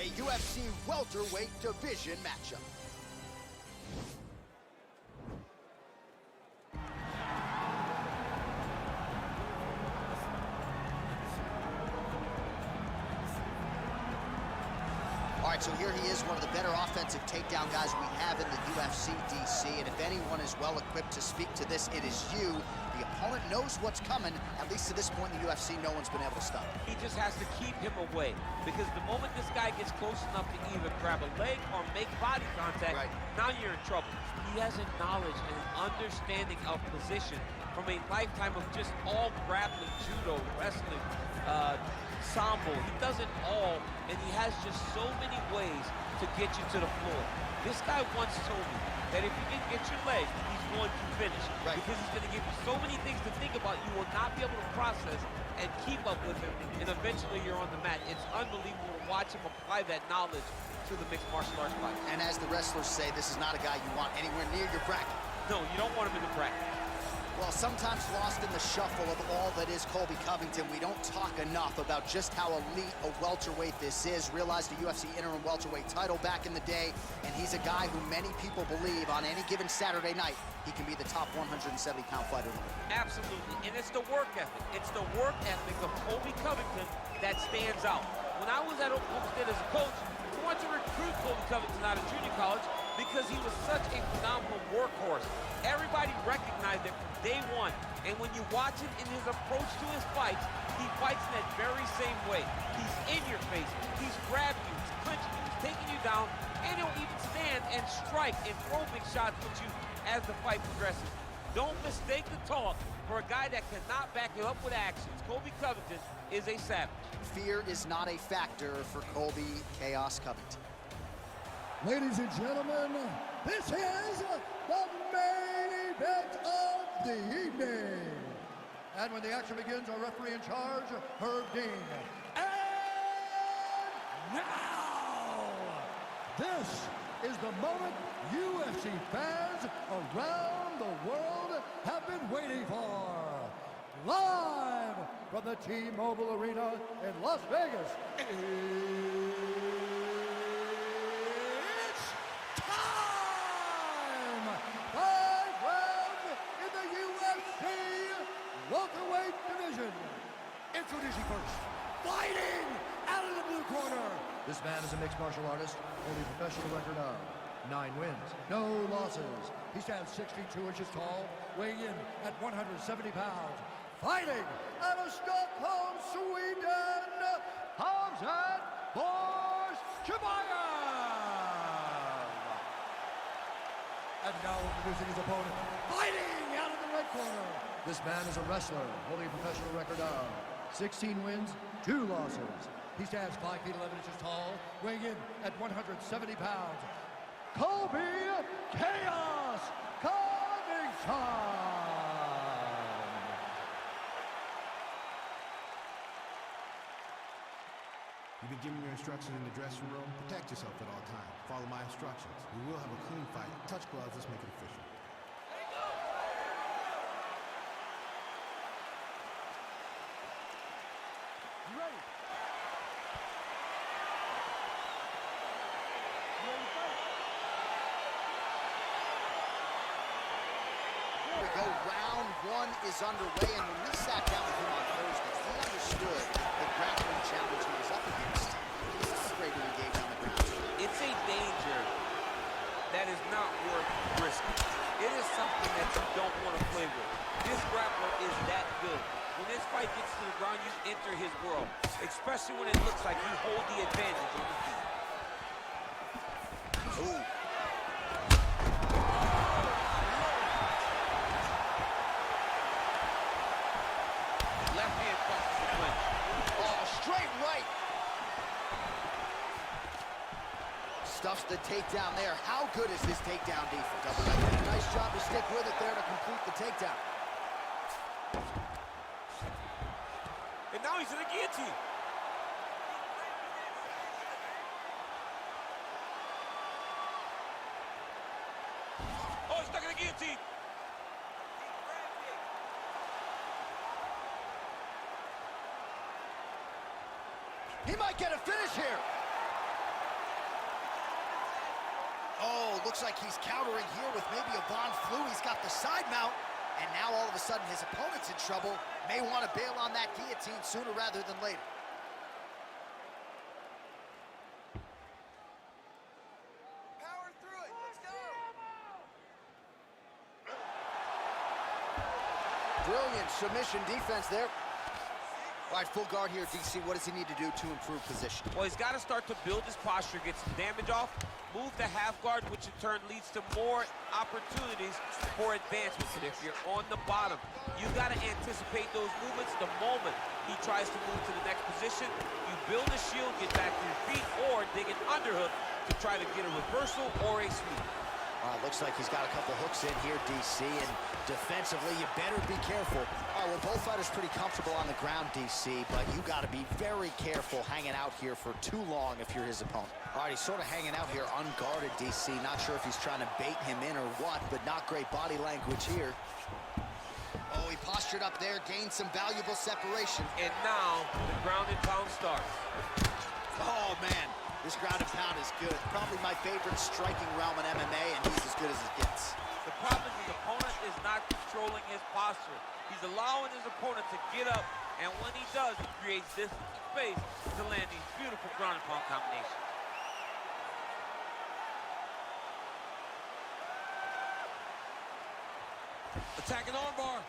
a UFC welterweight division matchup. All right, so here he is, one of the better offensive takedown guys we have in the UFC, DC. And if anyone is well-equipped to speak to this, it is you. The opponent knows what's coming. At least to this point in the UFC, no one's been able to stop him. He just has to keep him away, because the moment this guy gets close enough to either grab a leg or make body contact, now you're in trouble. He has a knowledge and an understanding of position from a lifetime of just all grappling, judo, wrestling, sambo. He does it all, and he has just so many ways to get you to the floor. This guy once told me that if you can get your leg, he's going to finish. Because he's going to give you so many things to think about, you will not be able to process and keep up with him, and eventually you're on the mat. It's unbelievable to watch him apply that knowledge to the mixed martial arts fight. And as the wrestlers say, this is not a guy you want anywhere near your bracket. No, you don't want him in the bracket. Well, sometimes lost in the shuffle of all that is Colby Covington, we don't talk enough about just how elite a welterweight this is. Realized the UFC interim welterweight title back in the day, and he's a guy who many people believe on any given Saturday night, he can be the top 170-pound fighter in the world. Absolutely, and it's the work ethic. It's the work ethic of Colby Covington that stands out. When I was at Oklahoma State as a coach, we wanted to recruit Colby Covington out of junior college because he was such a phenomenal workhorse. Everybody recognized it from day one, and when you watch him in his approach to his fights, he fights in that very same way. He's in your face, he's grabbing you, he's clinching you, he's taking you down, and he'll even stand and strike and throw big shots with you as the fight progresses. Don't mistake the talk for a guy that cannot back it up with actions. Colby Covington is a savage. Fear is not a factor for Colby Chaos Covington. Ladies and gentlemen, this is the main event of the evening. And when the action begins, our referee in charge, Herb Dean. And now, this is the moment UFC fans around the world have been waiting for. Live from the T-Mobile Arena in Las Vegas. Welterweight division. Introducing first, fighting out of the blue corner. This man is a mixed martial artist, holding a professional record of 9 wins, no losses. He stands 62 inches tall, weighing in at 170 pounds. Fighting out of Stockholm, Sweden, Khazmat Chimaev. And now introducing his opponent, fighting out of the red corner. This man is a wrestler, holding a professional record of 16 wins, 2 losses. He stands 5 feet 11 inches tall, weighing in at 170 pounds. Colby Chaos Covington! You've been given your instructions in the dressing room. Protect yourself at all times. Follow my instructions. We will have a clean fight. Touch gloves, let's make it official. Round one is underway, and when we sat down with him on Thursday, he understood the grappling challenge he was up against. He's not afraid to engage on the ground. It's a danger that is not worth risking. It is something that you don't want to play with. This grappler is that good. When this fight gets to the ground, you enter his world, especially when it looks like you hold the advantage on the feet. Ooh. Stuffs the takedown there. How good is this takedown defense? Nice job to stick with it there to complete the takedown. And now he's in the guillotine. Oh, he's stuck in the guillotine. He might get a finish here. Oh, looks like he's countering here with maybe a Von Flue. He's got the side mount, and now all of a sudden his opponent's in trouble. May want to bail on that guillotine sooner rather than later. Power through it. Let's go. Brilliant submission defense there. All right, full guard here, DC. What does he need to do to improve position? Well, he's got to start to build his posture, get some damage off, move to half guard, which in turn leads to more opportunities for advancement. And if you're on the bottom, you got to anticipate those movements the moment he tries to move to the next position. You build a shield, get back to your feet, or dig an underhook to try to get a reversal or a sweep. Looks like he's got a couple hooks in here, DC, and defensively, you better be careful. All right, well, both fighters pretty comfortable on the ground, DC, but you got to be very careful hanging out here for too long if you're his opponent. All right, he's sort of hanging out here unguarded, DC. Not sure if he's trying to bait him in or what, but not great body language here. Oh, he postured up there, gained some valuable separation. And now, the ground and pound starts. Oh, man. This ground and pound is good. Probably my favorite striking realm in MMA, and he's as good as it gets. The problem is his opponent is not controlling his posture. He's allowing his opponent to get up, and when he does, he creates this space to land these beautiful ground and pound combinations. Attacking armbar.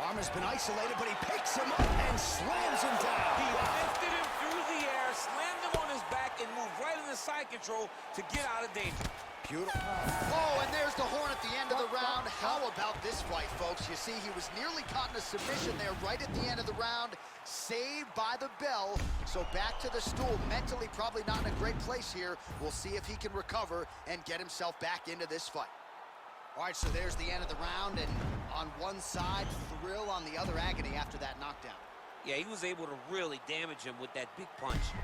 Arm has been isolated, but he picks him up and slams him down. He lifted him through the air, slammed him on his back, and moved right into side control to get out of danger. Beautiful. Oh, and there's the horn at the end of the round. How about this fight, folks? You see, he was nearly caught in a submission there right at the end of the round. Saved by the bell. So back to the stool. Mentally probably not in a great place here. We'll see if he can recover and get himself back into this fight. All right, so there's the end of the round, and on one side, thrill, on the other, agony after that knockdown. Yeah, he was able to really damage him with that big punch.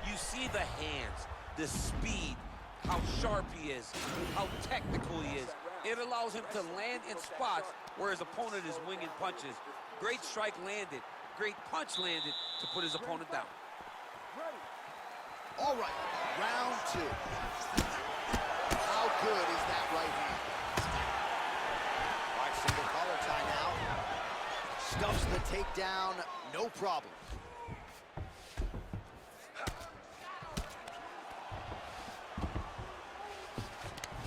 You see the hands, the speed, how sharp he is, how technical he is. It allows him to land in spots where his opponent is winging punches. Great strike landed, great punch landed to put his opponent down. All right, round two. How good is that right hand? Single collar tie now. Stuffs the takedown, no problem.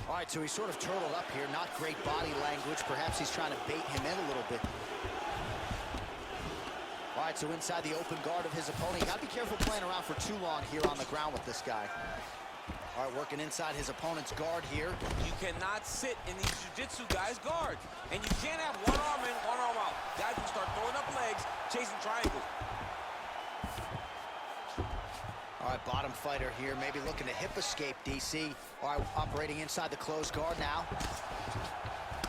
All right, so he's sort of turtled up here. Not great body language. Perhaps he's trying to bait him in a little bit. All right, so inside the open guard of his opponent. You got to be careful playing around for too long here on the ground with this guy. All right, working inside his opponent's guard here. You cannot sit in these jiu-jitsu guys' guard. And you can't have one arm in, one arm out. Guys will start throwing up legs, chasing triangles. All right, bottom fighter here, maybe looking to hip escape, DC. All right, operating inside the closed guard now.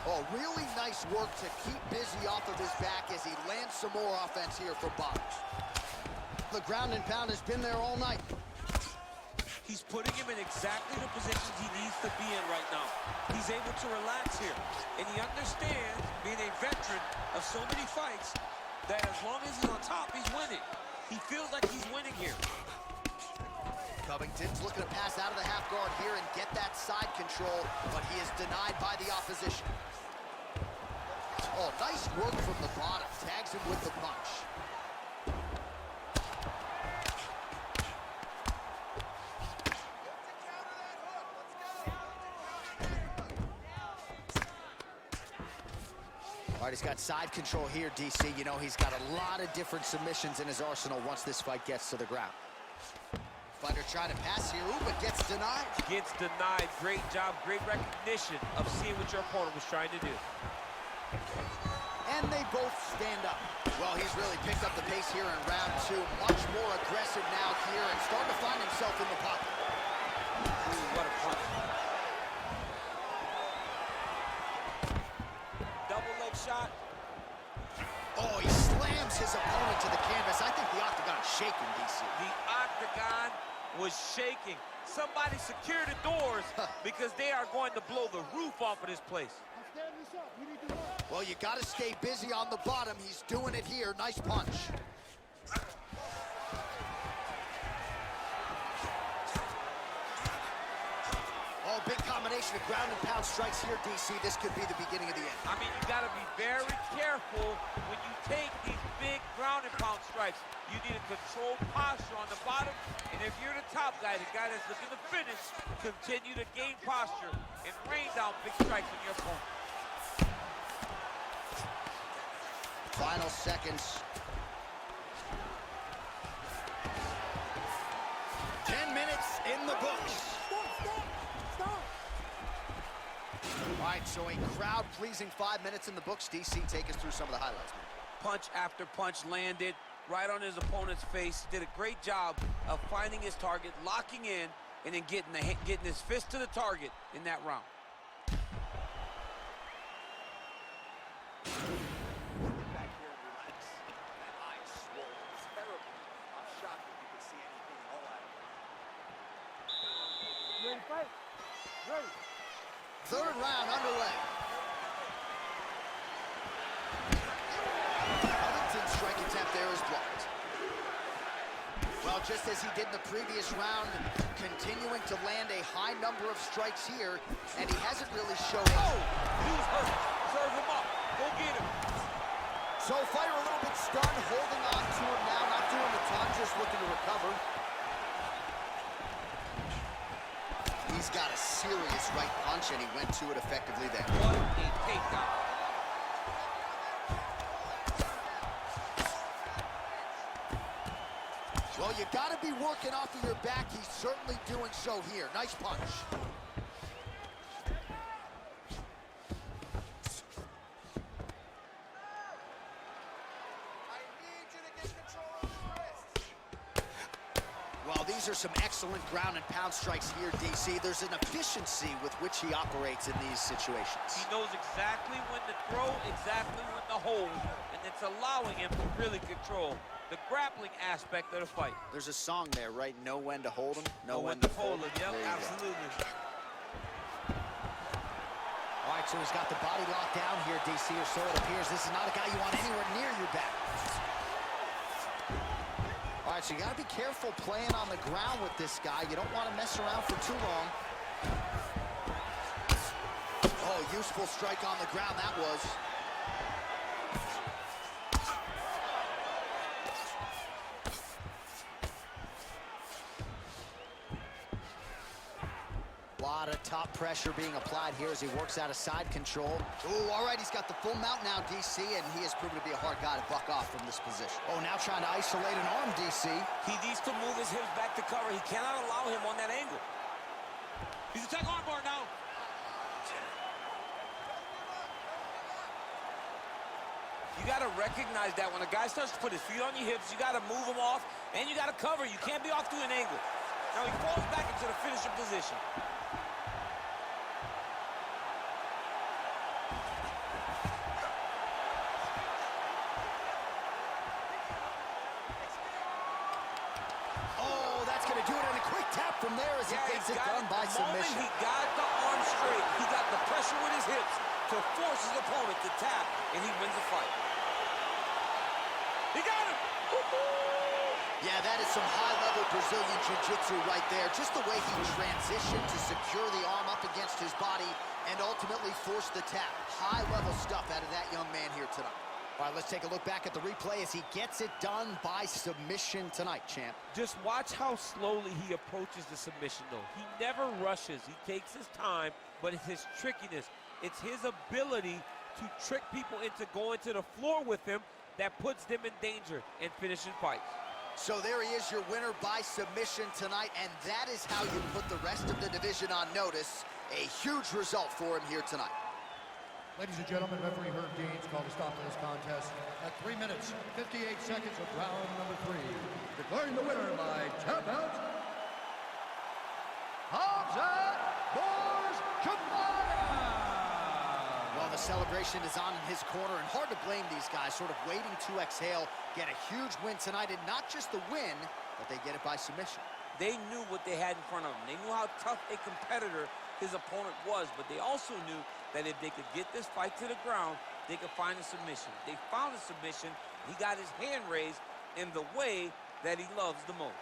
Oh, really nice work to keep busy off of his back as he lands some more offense here from Bottoms. The ground and pound has been there all night. He's putting him in exactly the positions he needs to be in right now. He's able to relax here. And he understands, being a veteran of so many fights, that as long as he's on top, he's winning. He feels like he's winning here. Covington's looking to pass out of the half guard here and get that side control, but he is denied by the opposition. Oh, nice work from the bottom. Tags him with the punch. All right, he's got side control here, DC. You know, he's got a lot of different submissions in his arsenal once this fight gets to the ground. Fighter trying to pass here, ooh, but gets denied. Gets denied. Great job, great recognition of seeing what your opponent was trying to do. And they both stand up. Well, he's really picked up the pace here in round two. Much more aggressive now here and starting to find himself in the pocket. Ooh, what a punch. Double leg shot. Oh, he slams his opponent to the canvas. I think the octagon's shaking, DC. The octagon was shaking. Somebody secure the doors because they are going to blow the roof off of this place. Well, you got to stay busy on the bottom. He's doing it here. Nice punch. combination of ground and pound strikes here, DC. This could be the beginning of the end. I mean, you got to be very careful when you take these big ground and pound strikes. You need a controlled posture on the bottom, and if you're the top guy, the guy that's looking to finish, continue to gain posture and rain down big strikes on your opponent. Final seconds. 10 minutes in the books. Stop. All right, so a crowd-pleasing 5 minutes in the books. DC, take us through some of the highlights, man. Punch after punch landed right on his opponent's face. Did a great job of finding his target, locking in, and then getting his fist to the target in that round. Back here and relax. That eye swollen. It's terrible. I'm shocked that you can see anything at all out of it. Ready to fight? Ready. Third round underway. Covington's strike attempt there is blocked. Well, just as he did in the previous round, continuing to land a high number of strikes here, and he hasn't really shown up. Oh, he's hurt. Serve him up. Go get him. So fighter a little bit stunned, holding on to him now, not doing a ton, just looking to recover. He's got a serious right punch, and he went to it effectively there. What a takedown. Well, you got to be working off of your back. He's certainly doing so here. Nice punch. Well, these are some excellent ground and pound strikes here, DC. There's an efficiency with which he operates in these situations. He knows exactly when to throw, exactly when to hold, and it's allowing him to really control the grappling aspect of the fight. There's a song there, right? Know when to hold him, Know when to fold him. Yep, There you go. absolutely. All right, so he's got the body locked down here, DC, or so it appears. This is not a guy you want anywhere near your back. All right, so you got to be careful playing on the ground with this guy. You don't want to mess around for too long. Oh, useful strike on the ground, that was. A lot of top pressure being applied here as he works out of side control. Ooh, all right, he's got the full mount now, DC, and he has proven to be a hard guy to buck off from this position. Oh, now trying to isolate an arm, DC. He needs to move his hips back to cover. He cannot allow him on that angle. He's attack arm bar now. You got to recognize that when a guy starts to put his feet on your hips, you got to move him off, and you got to cover. You can't be off to an angle. Now he falls back into the finishing position. Oh, that's going to do it, and a quick tap from there as he gets it done by submission. The moment he got the arm straight, he got the pressure with his hips to force his opponent to tap, and he wins the fight. He got him! Yeah, that is some high-level Brazilian jiu-jitsu right there. Just the way he transitioned to secure the arm up against his body and ultimately force the tap. High-level stuff out of that young man here tonight. All right, let's take a look back at the replay as he gets it done by submission tonight, champ. Just watch how slowly he approaches the submission, though. He never rushes. He takes his time, but it's his trickiness. It's his ability to trick people into going to the floor with him that puts them in danger and finishing fights. So there he is, your winner by submission tonight, and that is how you put the rest of the division on notice. A huge result for him here tonight. Ladies and gentlemen, referee Herb Deans called a stop to this contest at 3 minutes, 58 seconds of round number 3. Declaring the winner by tap out, Khazmat Chimaev. Well, the celebration is on in his corner, and hard to blame these guys, sort of waiting to exhale, get a huge win tonight, and not just the win, but they get it by submission. They knew what they had in front of them. They knew how tough a competitor his opponent was, but they also knew that if they could get this fight to the ground, they could find a submission. They found a submission. He got his hand raised in the way that he loves the most.